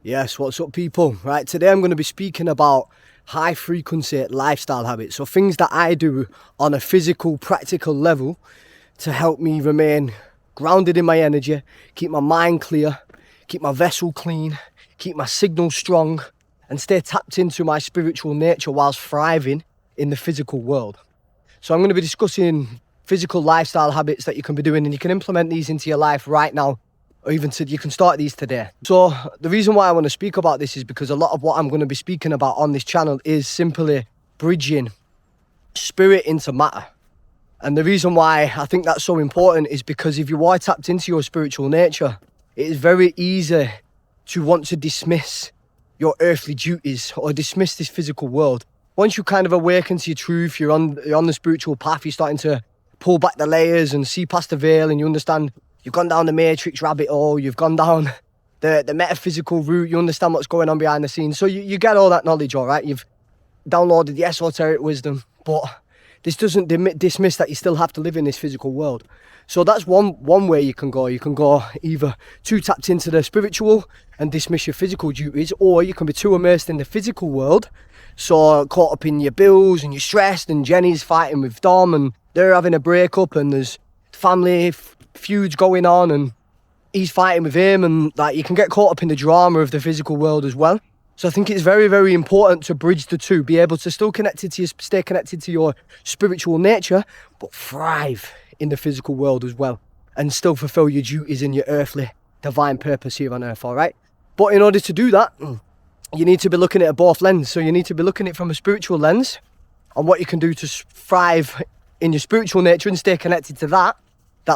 Yes, what's up people? Right, today I'm going to be speaking about high frequency lifestyle habits. So things that I do on a physical, practical level to help me remain grounded in my energy, keep my mind clear, keep my vessel clean, keep my signal strong, and stay tapped into my spiritual nature whilst thriving in the physical world. So I'm going to be discussing physical lifestyle habits that you can be doing, and you can implement these into your life right now, or even you can start these today. So the reason why I want to speak about this is because a lot of what I'm going to be speaking about on this channel is simply bridging spirit into matter. And the reason why I think that's so important is because if you are tapped into your spiritual nature, it is very easy to want to dismiss your earthly duties or dismiss this physical world. Once you kind of awaken to your truth, you're on the spiritual path, you're starting to pull back the layers and see past the veil, and you understand you've gone down the matrix rabbit hole, you've gone down the metaphysical route, you understand what's going on behind the scenes. So you get all that knowledge, all right? You've downloaded the esoteric wisdom, but this doesn't dismiss that you still have to live in this physical world. So that's one way you can go. You can go either too tapped into the spiritual and dismiss your physical duties, or you can be too immersed in the physical world, so caught up in your bills and you're stressed, and Jenny's fighting with Dom and they're having a breakup and there's family feuds going on and he's fighting with him, and like you can get caught up in the drama of the physical world as well. So I think it's very, very important to bridge the two, be able to stay connected to your spiritual nature, but thrive in the physical world as well, and still fulfill your duties in your earthly divine purpose here on earth, all right? But in order to do that, you need to be looking at both lenses. So you need to be looking at it from a spiritual lens on what you can do to thrive in your spiritual nature and stay connected to that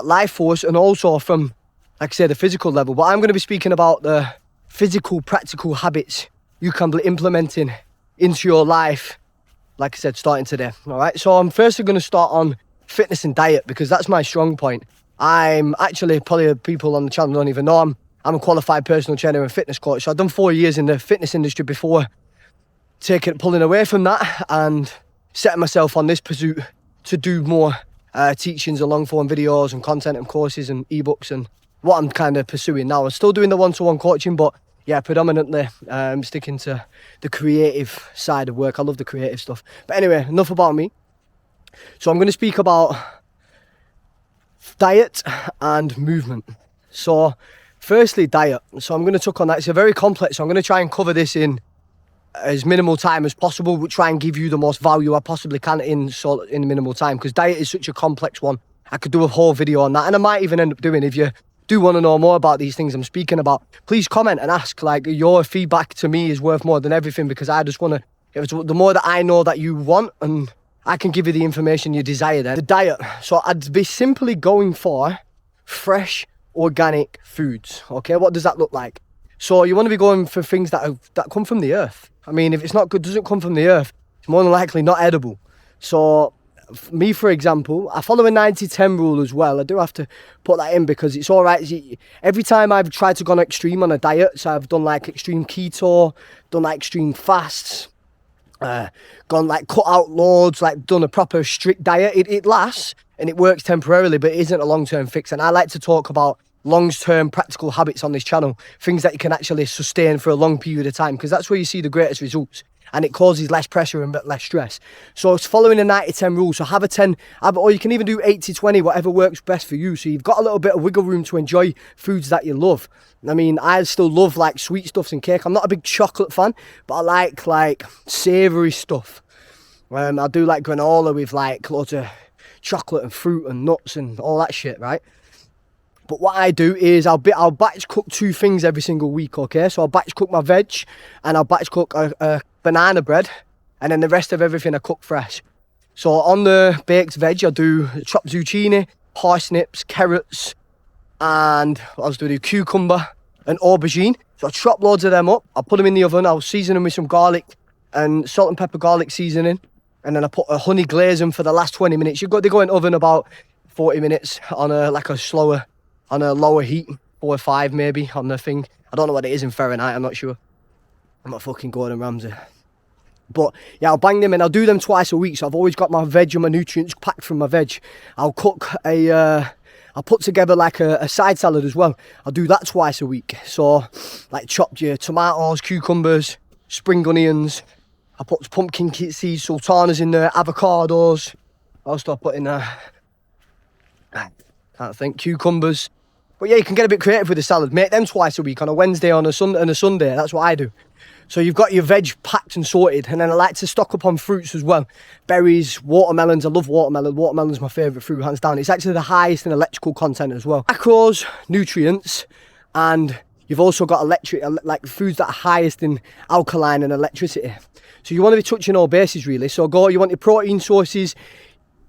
life force, and also from, like I say, the physical level. But I'm going to be speaking about the physical, practical habits you can be implementing into your life, like I said, starting today, all right? So I'm firstly going to start on fitness and diet, because that's my strong point. I'm actually, probably people on the channel don't even know, I'm a qualified personal trainer and fitness coach. So I've done 4 years in the fitness industry before pulling away from that and setting myself on this pursuit to do more teachings and long form videos and content and courses and ebooks, and what I'm kind of pursuing now. I'm still doing the one-to-one coaching, but yeah, predominantly sticking to the creative side of work. I love the creative stuff. But anyway, enough about me. So I'm going to speak about diet and movement. So firstly, diet. So I'm going to touch on that. It's a very complex, so I'm going to try and cover this in as minimal time as possible, but try and give you the most value I possibly can in minimal time, because diet is such a complex one. I could do a whole video on that, and I might even end up doing, if you do want to know more about these things I'm speaking about, please comment and ask. Like, your feedback to me is worth more than everything, because I just want to, the more that I know that you want, and I can give you the information you desire. Then the diet, so I'd be simply going for fresh organic foods. Okay, what does that look like? So you want to be going for things that come from the earth. I mean, if it's not good, doesn't come from the earth, it's more than likely not edible. So me, for example, I follow a 90-10 rule as well. I do have to put that in, because it's all right. Every time I've tried to go extreme on a diet, so I've done like extreme keto, done like extreme fasts, gone like cut out loads, like done a proper strict diet, it lasts and it works temporarily, but it isn't a long-term fix. And I like to talk about long-term practical habits on this channel, things that you can actually sustain for a long period of time, because that's where you see the greatest results, and it causes less pressure and less stress. So it's following a 90-10 rule. So have a 10, or you can even do 80-20, whatever works best for you. So you've got a little bit of wiggle room to enjoy foods that you love. I mean, I still love like sweet stuffs and cake. I'm not a big chocolate fan, but I like savoury stuff. I do like granola with like loads of chocolate and fruit and nuts and all that shit, right? But what I do is I'll batch cook 2 things every single week, okay? So I'll batch cook my veg, and I'll batch cook a banana bread, and then the rest of everything I cook fresh. So on the baked veg, I do chopped zucchini, parsnips, carrots, and what else do I do? Cucumber and aubergine. So I chop loads of them up, I'll put them in the oven, I'll season them with some garlic and salt and pepper garlic seasoning, and then I put a honey glaze them for the last 20 minutes. They go in the oven about 40 minutes on a lower heat, 4 or 5 maybe on the thing. I don't know what it is in Fahrenheit, I'm not sure. I'm not fucking Gordon Ramsay. But yeah, I'll bang them in. I'll do them twice a week, so I've always got my veg and my nutrients packed from my veg. I'll I put together like a side salad as well. I'll do that twice a week. So like chopped your tomatoes, cucumbers, spring onions. I put pumpkin seeds, sultanas in there, avocados. I'll start putting can't think, cucumbers. But yeah, you can get a bit creative with the salad. Make them twice a week, on a Wednesday, on a Sunday. That's what I do. So you've got your veg packed and sorted. And then I like to stock up on fruits as well. Berries, watermelons. I love watermelon. Watermelon's my favourite fruit, hands down. It's actually the highest in electrical content as well. Macros, nutrients, and you've also got like foods that are highest in alkaline and electricity. So you want to be touching all bases really. So you want your protein sources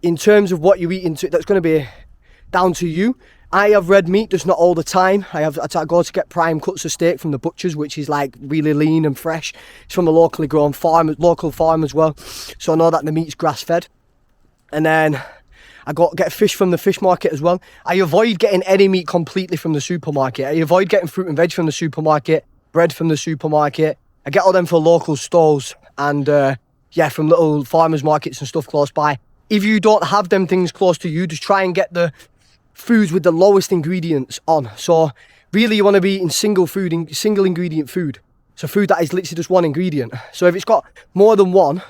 in terms of what you eat into. That's going to be down to you. I have red meat, just not all the time. I go to get prime cuts of steak from the butchers, which is like really lean and fresh. It's from a locally grown farm, local farm as well. So I know that the meat's grass fed. And then I get fish from the fish market as well. I avoid getting any meat completely from the supermarket. I avoid getting fruit and veg from the supermarket, bread from the supermarket. I get all them for local stalls and from little farmers markets and stuff close by. If you don't have them things close to you, just try and get the foods with the lowest ingredients on. So really you want to be eating single ingredient food. So food that is literally just one ingredient. So if it's got more than one,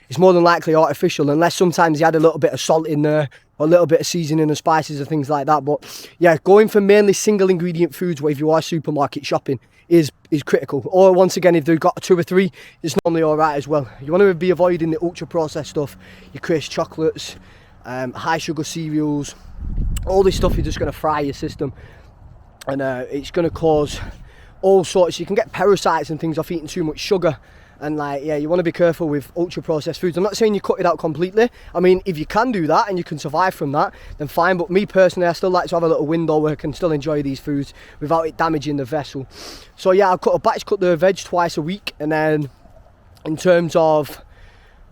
it's more than likely artificial, unless sometimes you add a little bit of salt in there or a little bit of seasoning and spices and things like that. But yeah, going for mainly single ingredient foods, where if you are supermarket shopping, is critical. Or once again, if they've got 2 or 3, it's normally all right as well. You want to be avoiding the ultra processed stuff, your crisps, chocolates, high sugar cereals. All this stuff is just going to fry your system, and it's going to cause all sorts. You can get parasites and things off eating too much sugar, and you want to be careful with ultra processed foods. I'm not saying you cut it out completely. I mean, if you can do that and you can survive from that, then fine. But me personally, I still like to have a little window where I can still enjoy these foods without it damaging the vessel. So yeah, I'll batch cut the veg twice a week, and then in terms of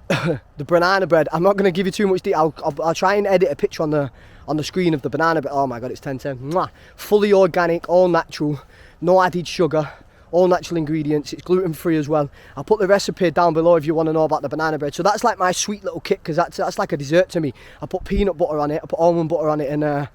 the banana bread, I'm not going to give you too much detail. I'll try and edit a picture on the screen of the banana bread. Oh my god, it's 10/10. Mwah. Fully organic, all natural, no added sugar, all natural ingredients. It's gluten free as well. I'll put the recipe down below if you want to know about the banana bread. So that's like my sweet little kick, because that's like a dessert to me. I put peanut butter on it, I put almond butter on it, and a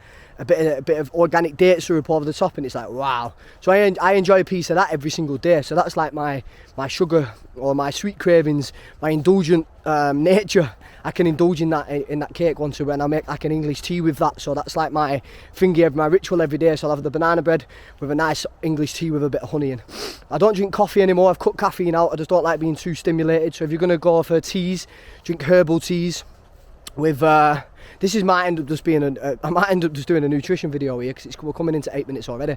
bit of organic date syrup over the top, and it's like wow. So I enjoy a piece of that every single day. So that's like my sugar or my sweet cravings, my indulgent nature. I can indulge in that cake once a while, and I make like an English tea with that. So that's like my thingy, my ritual every day. So I'll have the banana bread with a nice English tea with a bit of honey in. I don't drink coffee anymore. I've cut caffeine out. I just don't like being too stimulated. So if you're gonna go for teas, drink herbal teas with this might end up just being I might end up just doing a nutrition video here, because we're coming into 8 minutes already.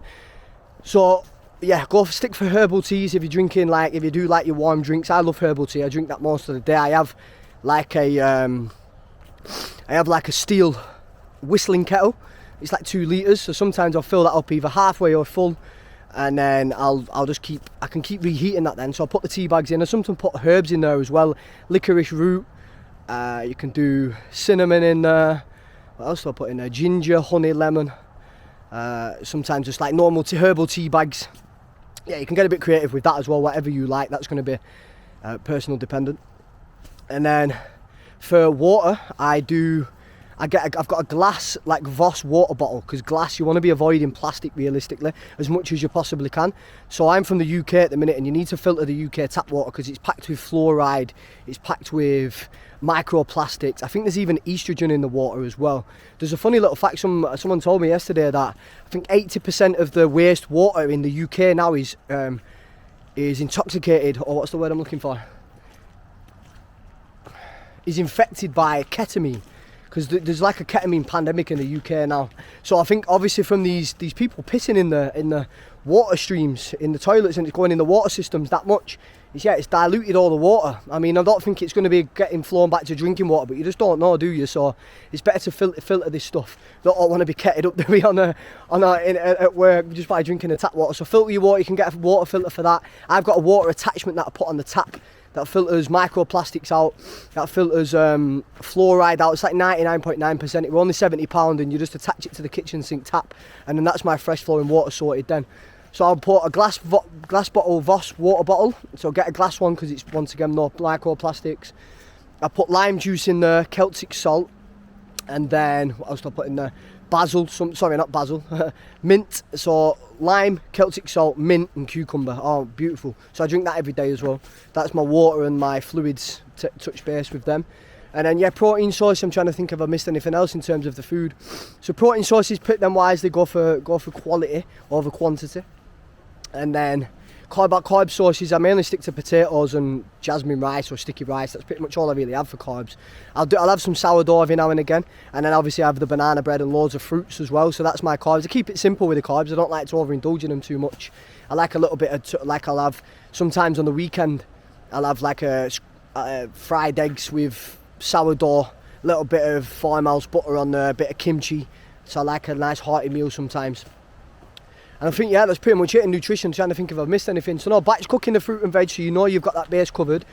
So yeah, stick for herbal teas if you're drinking, if you do like your warm drinks. I love herbal tea. I drink that most of the day. I have like a steel whistling kettle. It's like 2 litres, so sometimes I'll fill that up either halfway or full, and then I can keep reheating that then. So I'll put the tea bags in. I sometimes put herbs in there as well, licorice root. You can do cinnamon in there. What else do I put in there? Ginger, honey, lemon. Sometimes just like normal herbal tea bags. Yeah, you can get a bit creative with that as well, whatever you like. That's going to be personal dependent. And then for water, I've got a glass, like Voss water bottle, because glass, you want to be avoiding plastic realistically as much as you possibly can. So I'm from the UK at the minute, and you need to filter the UK tap water because it's packed with fluoride, it's packed with microplastics. I think there's even estrogen in the water as well. There's a funny little fact, someone told me yesterday that I think 80% of the waste water in the UK now is intoxicated, or what's the word I'm looking for? Is infected by ketamine, because there's like a ketamine pandemic in the UK now. So I think obviously from these people pissing in the water streams, in the toilets, and it's going in the water systems that much, it's diluted all the water. I mean, I don't think it's going to be getting flown back to drinking water, but you just don't know, do you? So it's better to filter this stuff. Don't want to be ketted up to be at work just by drinking the tap water. So filter your water. You can get a water filter for that. I've got a water attachment that I put on the tap that filters microplastics out, that filters fluoride out. It's like 99.9%. It were only £70, and you just attach it to the kitchen sink tap, and then that's my fresh flowing water sorted then. So I'll put a glass bottle, Voss water bottle. So get a glass one, because it's, once again, no microplastics. I put lime juice in there, Celtic salt, and then what else do I put in there? basil, sorry, not basil, mint, so lime, Celtic salt, mint and cucumber. Oh, beautiful. So I drink that every day as well. That's my water and my fluids, touch base with them. And then, yeah, protein source, I'm trying to think if I missed anything else in terms of the food. So protein sources, pick them wisely, go for quality over quantity. And then carb sources, I mainly stick to potatoes and jasmine rice or sticky rice. That's pretty much all I really have for carbs. I'll have some sourdough every now and again, and then obviously I have the banana bread and loads of fruits as well. So that's my carbs. I keep it simple with the carbs. I don't like to overindulge in them too much. I like a little bit of, I'll have sometimes on the weekend, I'll have like a fried eggs with sourdough, a little bit of farmhouse butter on there, a bit of kimchi. So I like a nice hearty meal sometimes. And I think, yeah, that's pretty much it in nutrition. Trying to think if I've missed anything. So no, batch cooking the fruit and veg, so you know you've got that base covered.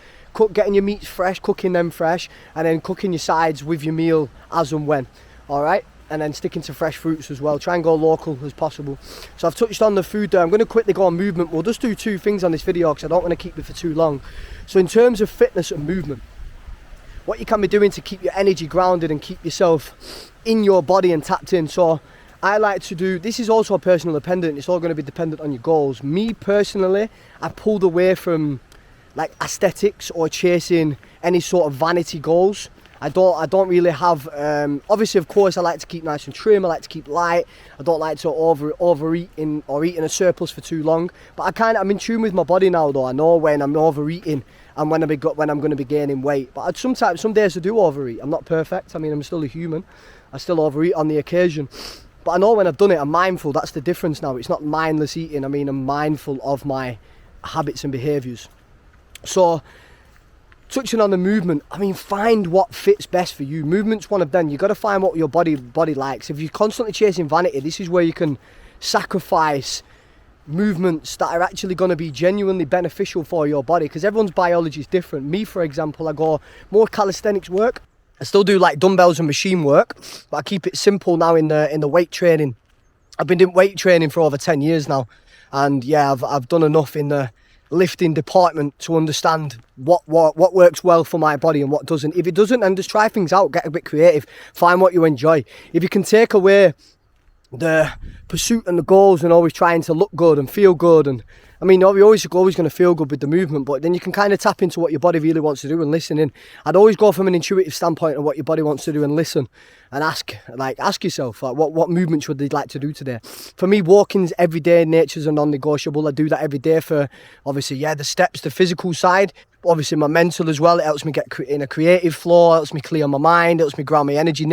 Getting your meats fresh, cooking them fresh, and then cooking your sides with your meal as and when. All right, and then sticking to fresh fruits as well. Try and go local as possible. So I've touched on the food there. I'm going to quickly go on movement. We'll just do two things on this video because I don't want to keep it for too long. So in terms of fitness and movement, what you can be doing to keep your energy grounded and keep yourself in your body and tapped in. So I like to do, this is also personal dependent, it's all going to be dependent on your goals. Me personally, I pulled away from like aesthetics or chasing any sort of vanity goals. I don't really have, obviously of course I like to keep nice and trim, I like to keep light, I don't like to overeat or eat in a surplus for too long, but I'm in tune with my body now though. I know when I'm overeating and when I'm going to be gaining weight. But some days I do overeat. I'm not perfect, I mean I'm still a human, I still overeat on the occasion. But I know when I've done it, I'm mindful. That's the difference now. It's not mindless eating. I mean, I'm mindful of my habits and behaviours. So, touching on the movement, I mean, find what fits best for you. Movement's one of them. You've got to find what your body likes. If you're constantly chasing vanity, this is where you can sacrifice movements that are actually going to be genuinely beneficial for your body, because everyone's biology is different. Me, for example, I go more calisthenics work. I still do like dumbbells and machine work, but I keep it simple now in the weight training. I've been doing weight training for over 10 years now, and yeah, I've done enough in the lifting department to understand what works well for my body and what doesn't. If it doesn't, then just try things out, get a bit creative, find what you enjoy. If you can take away the pursuit and the goals and always trying to look good and feel good, and I mean, you're always going to feel good with the movement, but then you can kind of tap into what your body really wants to do and listen in. I'd always go from an intuitive standpoint of what your body wants to do and listen and ask yourself, like, what movements would they like to do today? For me, walking's every day, nature's a non-negotiable. I do that every day for, obviously, yeah, the steps, the physical side, but obviously my mental as well. It helps me get in a creative flow, helps me clear my mind, helps me ground my energy.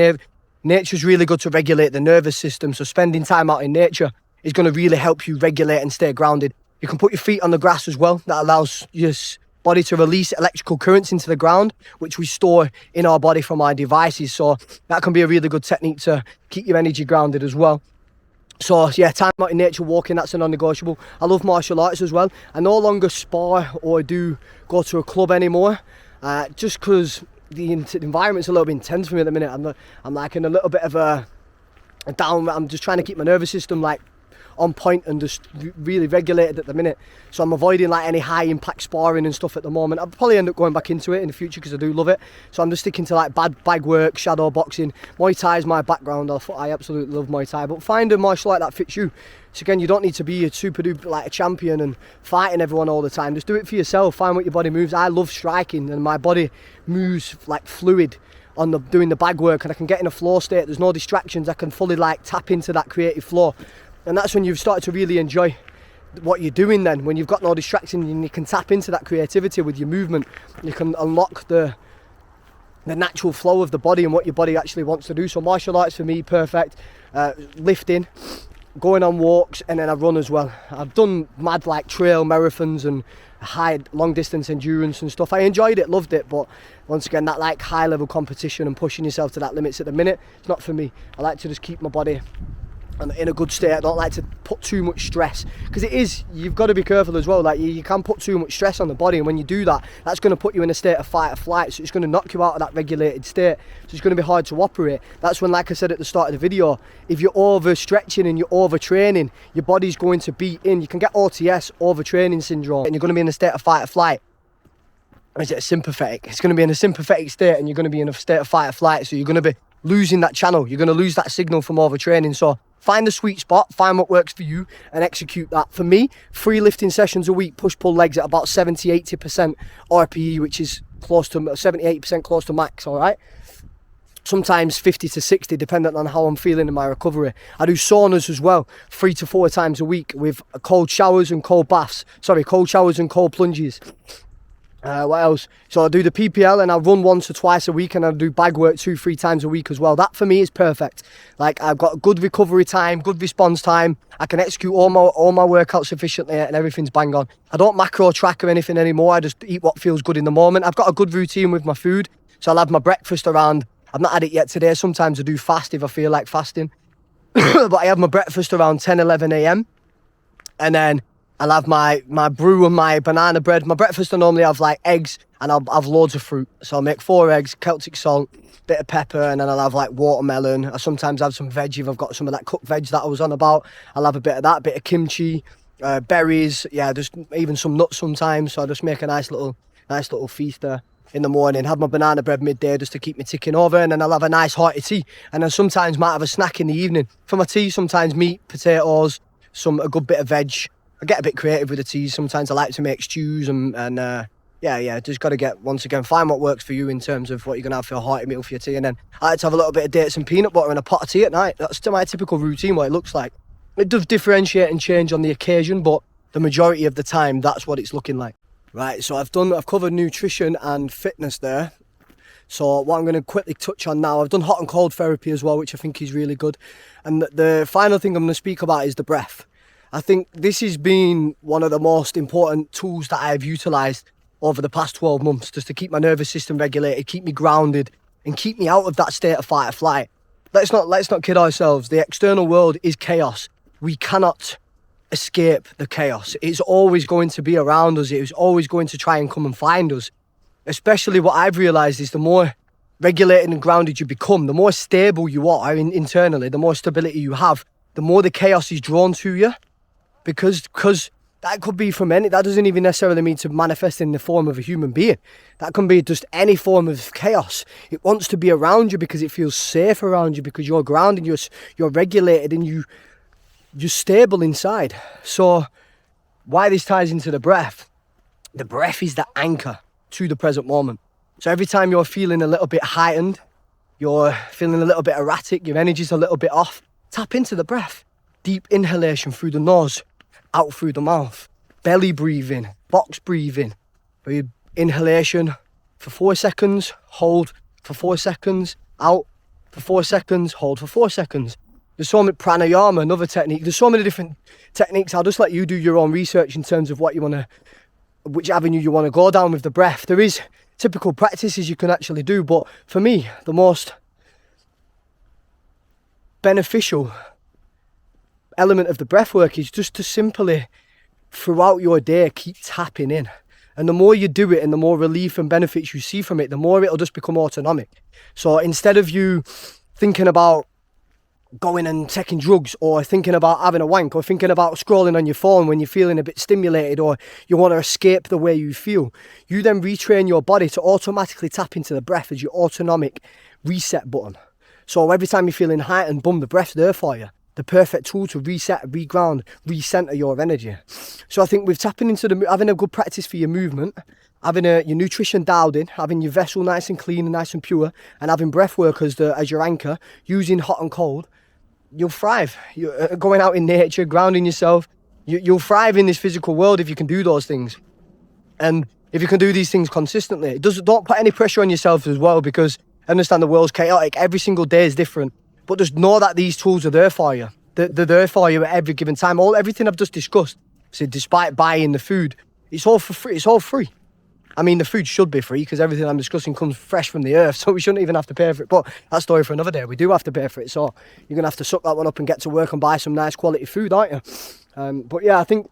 Nature's really good to regulate the nervous system, so spending time out in nature is going to really help you regulate and stay grounded. You can put your feet on the grass as well. That allows your body to release electrical currents into the ground, which we store in our body from our devices. So that can be a really good technique to keep your energy grounded as well. So yeah, time out in nature, walking, that's a non-negotiable. I love martial arts as well. I no longer spar or do go to a club anymore, just because the environment's a little bit intense for me at the minute. I'm like in a little bit of a down. I'm just trying to keep my nervous system like on point and just really regulated at the minute, so I'm avoiding like any high impact sparring and stuff at the moment. I'll probably end up going back into it in the future because I do love it, so I'm just sticking to like bag work, shadow boxing. Muay Thai is my background. I absolutely love Muay Thai, but find a martial art that fits you. So again, you don't need to be a super duper like a champion and fighting everyone all the time. Just do it for yourself, find what your body moves. I love striking and my body moves like fluid on doing the bag work, and I can get in a flow state. There's no distractions. I can fully like tap into that creative flow. And that's when you've started to really enjoy what you're doing then, when you've got no distraction and you can tap into that creativity with your movement. You can unlock the natural flow of the body and what your body actually wants to do. So martial arts for me, perfect. Lifting, going on walks, and then I run as well. I've done mad like trail marathons and high long distance endurance and stuff. I enjoyed it, loved it, but once again, that like high level competition and pushing yourself to that limits at the minute, it's not for me. I like to just keep my body in a good state. I don't like to put too much stress, because you've got to be careful as well. Like you can put too much stress on the body, and when you do that, that's going to put you in a state of fight or flight, so it's going to knock you out of that regulated state, so it's going to be hard to operate. That's when, like I said at the start of the video, if you're overstretching and you're overtraining, your body's going to be you can get OTS, overtraining syndrome, and you're going to be in a state of fight or flight. Or is it a sympathetic? It's going to be in a sympathetic state and you're going to be in a state of fight or flight, so you're going to be losing that channel. You're going to lose that signal from overtraining. So find the sweet spot, find what works for you, and execute that. For me, 3 lifting sessions a week, push-pull legs at about 70-80% RPE, which is close to 70-80% close to max, all right? Sometimes 50 to 60, depending on how I'm feeling in my recovery. I do saunas as well, 3 to 4 times a week with cold showers and cold baths. Sorry, cold showers and cold plunges. What else? So I do the PPL and I run 1 to 2 a week, and I do bag work 2-3 times a week as well. That for me is perfect. Like, I've got good recovery time, good response time. I can execute all my workouts efficiently, and everything's bang on. I don't macro track or anything anymore. I just eat what feels good in the moment. I've got a good routine with my food. So I'll have my breakfast around, I've not had it yet today. Sometimes I do fast if I feel like fasting. But I have my breakfast around 10-11 a.m. and then I'll have my brew and my banana bread. My breakfast I normally have like eggs, and I'll have loads of fruit. So I'll make 4 eggs, Celtic salt, bit of pepper, and then I'll have like watermelon. I sometimes have some veg if I've got some of that cooked veg that I was on about. I'll have a bit of that, bit of kimchi, berries, yeah, just even some nuts sometimes. So I just make a nice little feast there in the morning. Have my banana bread midday just to keep me ticking over, and then I'll have a nice hearty tea, and then sometimes might have a snack in the evening for my tea. Sometimes meat, potatoes, a good bit of veg. I get a bit creative with the teas. Sometimes I like to make stews and just got to get, once again, find what works for you in terms of what you're going to have for a hearty meal for your tea. And then I like to have a little bit of dates and peanut butter and a pot of tea at night. That's my typical routine, what it looks like. It does differentiate and change on the occasion, but the majority of the time, that's what it's looking like. Right, so I've covered nutrition and fitness there. So what I'm going to quickly touch on now, I've done hot and cold therapy as well, which I think is really good. And the final thing I'm going to speak about is the breath. I think this has been one of the most important tools that I've utilised over the past 12 months, just to keep my nervous system regulated, keep me grounded, and keep me out of that state of fight or flight. Let's not kid ourselves. The external world is chaos. We cannot escape the chaos. It's always going to be around us. It is always going to try and come and find us. Especially what I've realised is the more regulated and grounded you become, the more stable you are internally, the more stability you have, the more the chaos is drawn to you. Because that could be from that doesn't even necessarily mean to manifest in the form of a human being. That can be just any form of chaos. It wants to be around you because it feels safe around you, because you're grounded, you're regulated, and you're stable inside. So why this ties into the breath is the anchor to the present moment. So every time you're feeling a little bit heightened, you're feeling a little bit erratic, your energy's a little bit off, tap into the breath. Deep inhalation through the nose, out through the mouth. Belly breathing, box breathing. Inhalation for 4 seconds, hold for 4 seconds, out for 4 seconds, hold for 4 seconds. There's so many pranayama, another technique. There's so many different techniques. I'll just let you do your own research in terms of which avenue you want to go down with the breath. There is typical practices you can actually do, but for me, the most beneficial element of the breath work is just to simply, throughout your day, keep tapping in. And the more you do it and the more relief and benefits you see from it, the more it'll just become autonomic. So instead of you thinking about going and taking drugs, or thinking about having a wank, or thinking about scrolling on your phone when you're feeling a bit stimulated, or you want to escape the way you feel, you then retrain your body to automatically tap into the breath as your autonomic reset button. So every time you're feeling heightened, boom, the breath's there for you. The perfect tool to reset, reground, recenter your energy. So I think with tapping into having a good practice for your movement, having your nutrition dialed in, having your vessel nice and clean and nice and pure, and having breath work as your anchor, using hot and cold, you'll thrive. You're going out in nature, grounding yourself, you'll thrive in this physical world if you can do those things. And if you can do these things consistently, don't put any pressure on yourself as well, because I understand the world's chaotic. Every single day is different. But just know that these tools are there for you. They're there for you at every given time. Everything I've just discussed, so despite buying the food, it's all for free. It's all free. I mean, the food should be free because everything I'm discussing comes fresh from the earth, so we shouldn't even have to pay for it. But that's a story for another day. We do have to pay for it, so you're going to have to suck that one up and get to work and buy some nice quality food, aren't you? But yeah, I think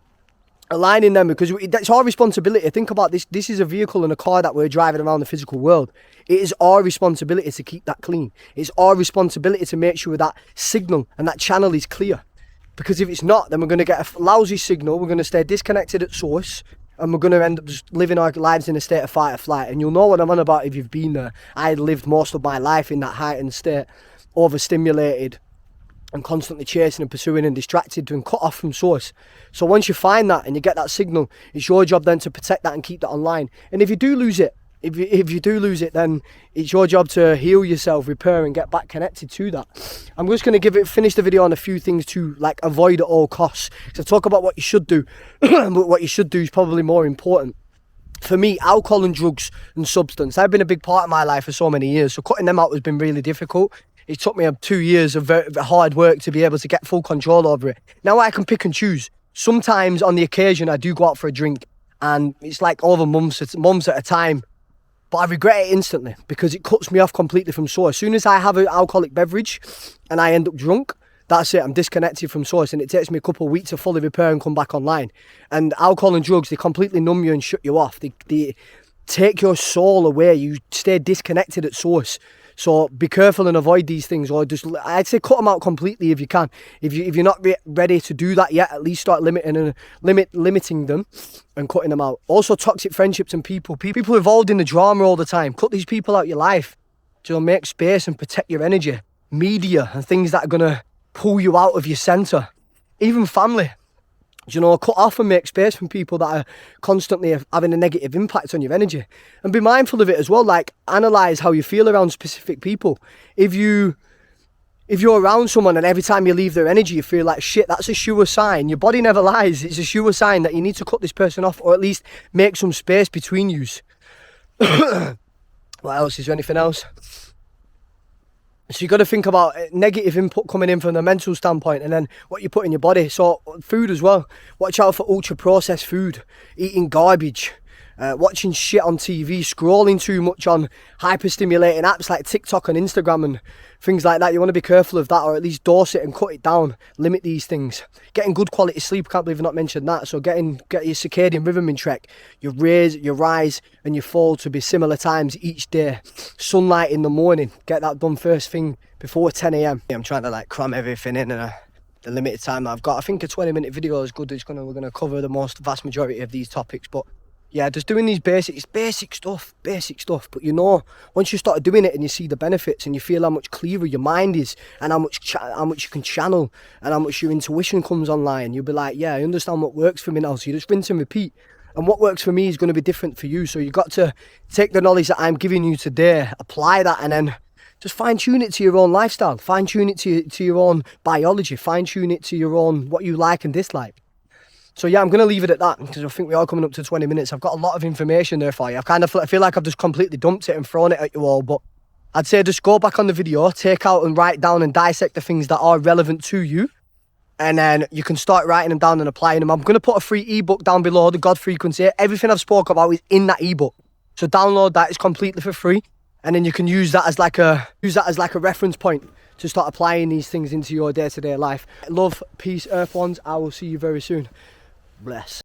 aligning them, because it's our responsibility. Think about this. This is a vehicle and a car that we're driving around the physical world. It is our responsibility to keep that clean. It's our responsibility to make sure that signal and that channel is clear. Because if it's not, then we're going to get a lousy signal. We're going to stay disconnected at source, and we're going to end up just living our lives in a state of fight or flight. And you'll know what I'm on about if you've been there. I lived most of my life in that heightened state, overstimulated and constantly chasing and pursuing and distracted and cut off from source. So once you find that and you get that signal, it's your job then to protect that and keep that online. And if you do lose it, if you do lose it, then it's your job to heal yourself, repair and get back connected to that. I'm just going to finish the video on a few things to like avoid at all costs. So talk about what you should do, but what you should do is probably more important. For me, alcohol and drugs and substance, they've been a big part of my life for so many years. So cutting them out has been really difficult. It took me 2 years of very hard work to be able to get full control over it. Now I can pick and choose. Sometimes on the occasion I do go out for a drink and it's like over months at a time. But I regret it instantly because it cuts me off completely from source. As soon as I have an alcoholic beverage and I end up drunk, that's it, I'm disconnected from source, and it takes me a couple of weeks to fully repair and come back online. And alcohol and drugs, they completely numb you and shut you off. They take your soul away. You stay disconnected at source. So be careful and avoid these things, or just, I'd say, cut them out completely if you can. If you're not ready to do that yet, at least start limiting them and cutting them out. Also, toxic friendships and people involved in the drama all the time. Cut these people out of your life to make space and protect your energy. Media and things that are gonna pull you out of your center. Even family. You know, cut off and make space from people that are constantly having a negative impact on your energy. And be mindful of it as well, like analyse how you feel around specific people. If you're around someone and every time you leave their energy you feel like shit, that's a sure sign. Your body never lies. It's a sure sign that you need to cut this person off, or at least make some space between yous. What else? Is there anything else? So you've got to think about negative input coming in from the mental standpoint, and then what you put in your body. So food as well. Watch out for ultra processed food, eating garbage, watching shit on TV, scrolling too much on hyper-stimulating apps like TikTok and Instagram and things like that. You want to be careful of that, or at least dose it and cut it down. Limit these things. Getting good quality sleep, I can't believe I've not mentioned that. So get your circadian rhythm in check. Your rise and your fall to be similar times each day. Sunlight in the morning, get that done first thing before 10 a.m. I'm trying to like cram everything in the limited time that I've got. I think a 20-minute video is good. We're gonna cover the vast majority of these topics, but yeah, just doing these basic stuff. But you know, once you start doing it and you see the benefits and you feel how much clearer your mind is and how much you can channel and how much your intuition comes online, you'll be like, yeah, I understand what works for me now. So you just rinse and repeat. And what works for me is going to be different for you. So you've got to take the knowledge that I'm giving you today, apply that, and then just fine-tune it to your own lifestyle. Fine-tune it to your own biology. Fine-tune it to your own, what you like and dislike. So yeah, I'm going to leave it at that because I think we are coming up to 20 minutes. I've got a lot of information there for you. I feel like I've just completely dumped it and thrown it at you all. But I'd say just go back on the video, take out and write down and dissect the things that are relevant to you. And then you can start writing them down and applying them. I'm going to put a free ebook down below, the God Frequency. Everything I've spoke about is in that ebook. So download that. It's completely for free. And then you can use that as like a reference point to start applying these things into your day-to-day life. Love, peace, Earth Ones. I will see you very soon. Bless.